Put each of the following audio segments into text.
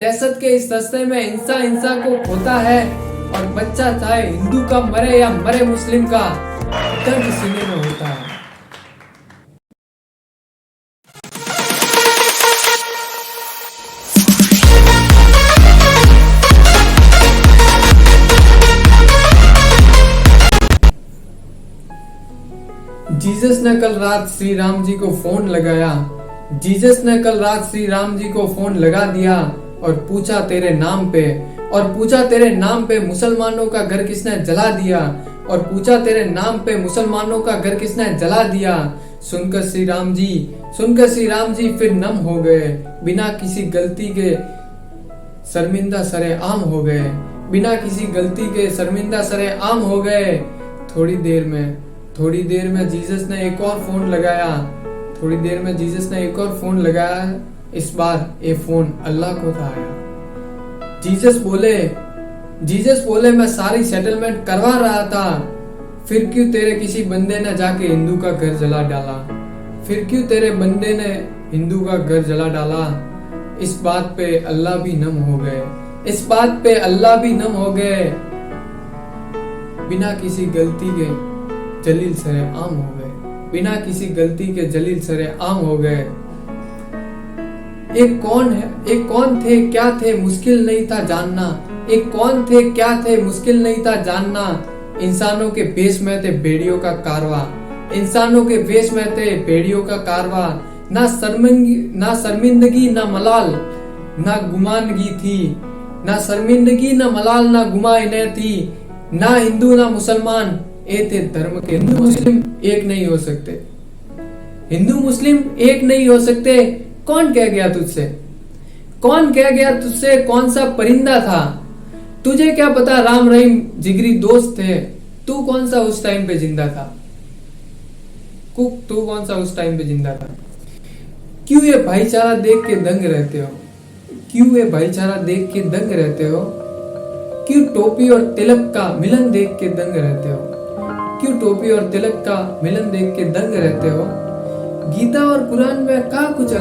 दहशत के इस रास्ते में इंसान इंसान को खोता है और बच्चा चाहे हिंदू का मरे या मरे मुस्लिम का, दर्द सीने में होता है। जीसस ने कल रात श्री राम जी को फोन लगाया। जीसस ने कल रात श्री राम जी को फोन लगा दिया और पूछा तेरे नाम पे मुसलमानों का घर किसने जला दिया, और पूछा तेरे नाम पे मुसलमानों का घर किसने जला दिया। सुनकर श्री राम जी फिर नम हो गए, बिना किसी गलती के शर्मिंदा सरे आम हो गए, बिना किसी गलती के शर्मिंदा सरे आम हो गए। थोड़ी देर में जीसस ने एक और फोन लगाया। इस बार ये फोन अल्लाह को था आया। जीसस बोले मैं सारी सेटलमेंट करवा रहा था, फिर क्यों तेरे किसी बंदे ने जाके हिंदू का घर जला डाला, फिर क्यों तेरे बंदे ने हिंदू का घर जला डाला। इस बात पे अल्लाह भी नम हो गए, बिना किसी गलती के जलील सरे आम हो गए, बिना किसी गलती के जलील सरे आम हो गए। एक कौन थे क्या थे मुश्किल नहीं था जानना, एक कौन थे क्या थे मुश्किल नहीं था जानना। इंसानों के भेष में थे भेड़ियों का कारवा, इंसानों के भेष में थे भेड़ियों का कारवा। ना शर्मिंदगी ना मलाल ना गुमानगी थी, ना शर्मिंदगी ना मलाल ना गुमा इन्हें थी। ना हिंदू ना मुसलमान ए थे धर्म के, हिंदू मुस्लिम एक नहीं हो सकते, हिंदू मुस्लिम एक नहीं हो सकते। कौन कह गया तुझसे कौन सा परिंदा था, तुझे क्या पता राम रहीम जिगरी दोस्त थे। तू कौन सा उस टाइम पे जिंदा था, तू कौन सा उस टाइम पे जिंदा था। क्यों ये भाईचारा देख के दंग रहते हो, क्यों टोपी और तिलक का मिलन देख के दंग रहते हो। गीता और कुरान में कहा कुछ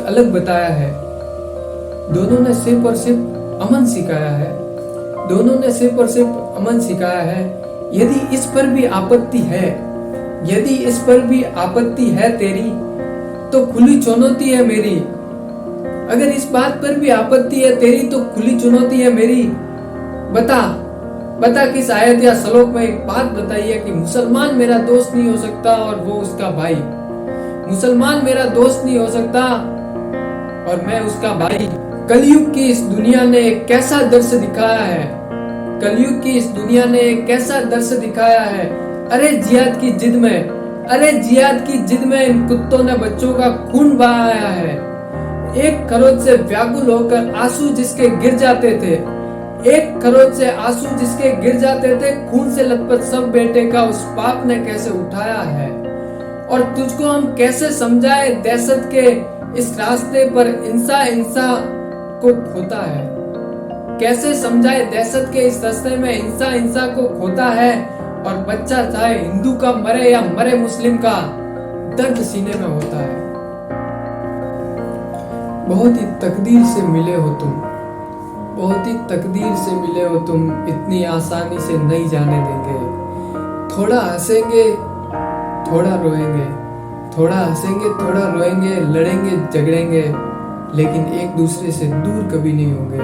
अलग बताया है, दोनों ने सिर्फ और सिर्फ अमन सिखाया है। यदि इस पर भी आपत्ति है तेरी तो खुली चुनौती है मेरी। अगर इस बात पर भी आपत्ति है तेरी तो खुली चुनौती है मेरी। बता किस आयत या श्लोक में एक बात बताइए कि मुसलमान मेरा दोस्त नहीं हो सकता और वो उसका भाई, मुसलमान मेरा दोस्त नहीं हो सकता और मैं उसका भाई। कलयुग की इस दुनिया ने एक कैसा दर्श दिखाया है। अरे जिहाद की जिद में इन कुत्तों ने बच्चों का खून बहाया है। एक खरोच से व्याकुल होकर आंसू जिसके गिर जाते थे, खून से लथपथ सब बेटे का उस बाप ने कैसे उठाया है। और तुझको हम कैसे समझाए दहशत के इस रास्ते पर इंसान को खोता है, कैसे समझाए दहशत के इस रास्ते में इंसान को खोता है। और बच्चा चाहे हिंदू का मरे या मरे मुस्लिम का, दर्द सीने में होता है। बहुत ही तकदीर से मिले हो तुम, इतनी आसानी से नहीं जाने देंगे। थोड़ा हंसेंगे थोड़ा रोएंगे, लड़ेंगे झगड़ेंगे, लेकिन एक दूसरे से दूर कभी नहीं होंगे।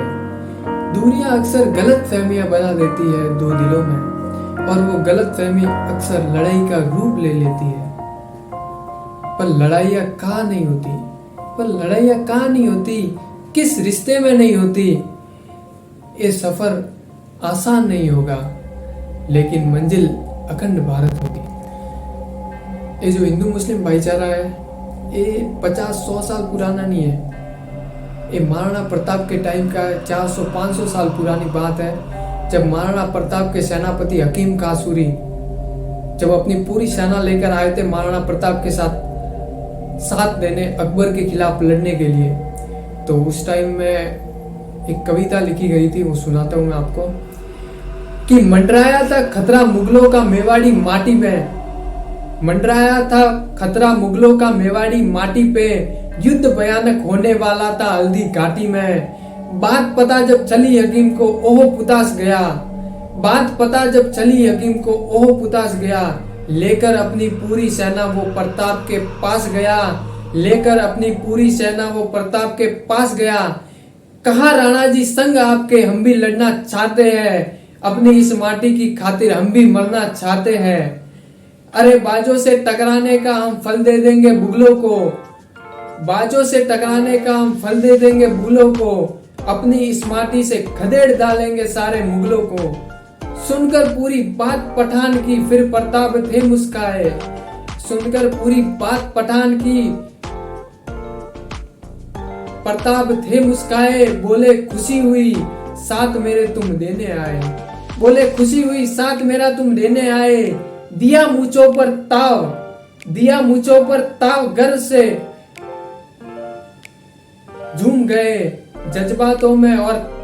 दूरियां अक्सर गलत फहमियां बना देती है दो दिलों में, और वो गलत फहमी अक्सर लड़ाई का रूप ले लेती है। पर लड़ाइयां कहाँ नहीं होती, किस रिश्ते में नहीं होती। ये सफर आसान नहीं होगा, लेकिन मंजिल अखंड भारत होगी। ये जो हिंदू मुस्लिम भाईचारा है, ये 50-100 साल पुराना नहीं है। ये महाराणा प्रताप के टाइम का 400-500 साल पुरानी बात है, जब महाराणा प्रताप के सेनापति हकीम खां सूरी जब अपनी पूरी सेना लेकर आए थे महाराणा प्रताप के साथ देने अकबर के खिलाफ लड़ने के लिए। तो उस टाइम में एक कविता लिखी गई थी, वो सुनाता हूँ मैं आपको कि मंडराया था खतरा मुगलों का मेवाड़ी माटी पे, युद्ध भयानक होने वाला था हल्दी घाटी में। बात पता जब चली हकीम को ओह पुतास गया। बात पता जब चली हकीम को ओह पुतास गया। लेकर अपनी पूरी सेना वो प्रताप के पास गया। लेकर अपनी पूरी सेना वो प्रताप के पास गया। कहा राणा जी संग आपके हम भी लड़ना चाहते हैं। अपनी इस माटी की खातिर हम भी मरना चाहते हैं। अरे बाजों से टकराने का हम फल दे देंगे मुगलों को। बाजों से टकराने का हम फल दे देंगे मुगलों को। अपनी इस माटी से खदेड़ डालेंगे सारे मुगलों को। सुनकर पूरी बात पठान की फिर प्रताप थे मुस्काए। सुनकर पूरी बात पठान की प्रताप थे मुस्काए। बोले खुशी हुई साथ मेरे तुम देने आए। बोले खुशी हुई साथ मेरा तुम देने आए। दिया मूंछों पर ताव, दिया मूंछों पर ताव गर्व से झूम गए जज्बातों में और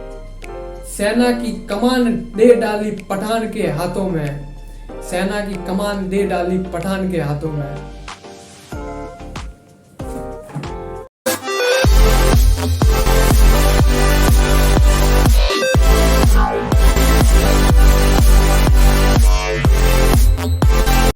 सेना की कमान दे डाली पठान के हाथों में। सेना की कमान दे डाली पठान के हाथों में।